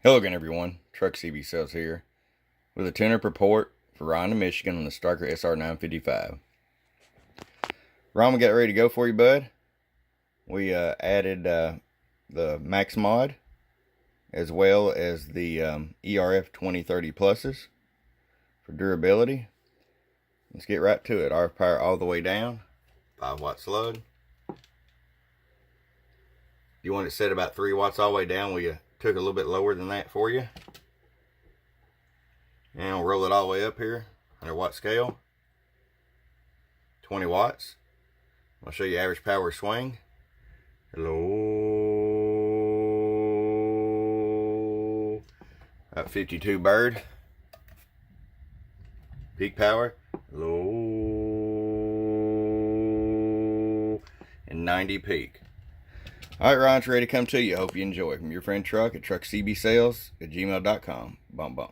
Hello again, everyone. Truck CB Sales here with a tune-up report for Ron in Michigan on the Stryker SR-955. Ron, we got ready to go for you, bud. We added the Maxmod as well as the erf2030 pluses for durability. Let's get right to it. RF power all the way down, 5-watt slug. You want it set about 3 watts all the way down. We took a little bit lower than that for you. And we'll roll it all the way up here, 100-watt scale, 20 watts. I'll show you average power swing. Low, about 52 bird. Peak power, low, and 90 peak. Alright, Ron, it's ready to come to you. Hope you enjoy. From your friend Truck at truckcbsales@gmail.com. Bump, bump.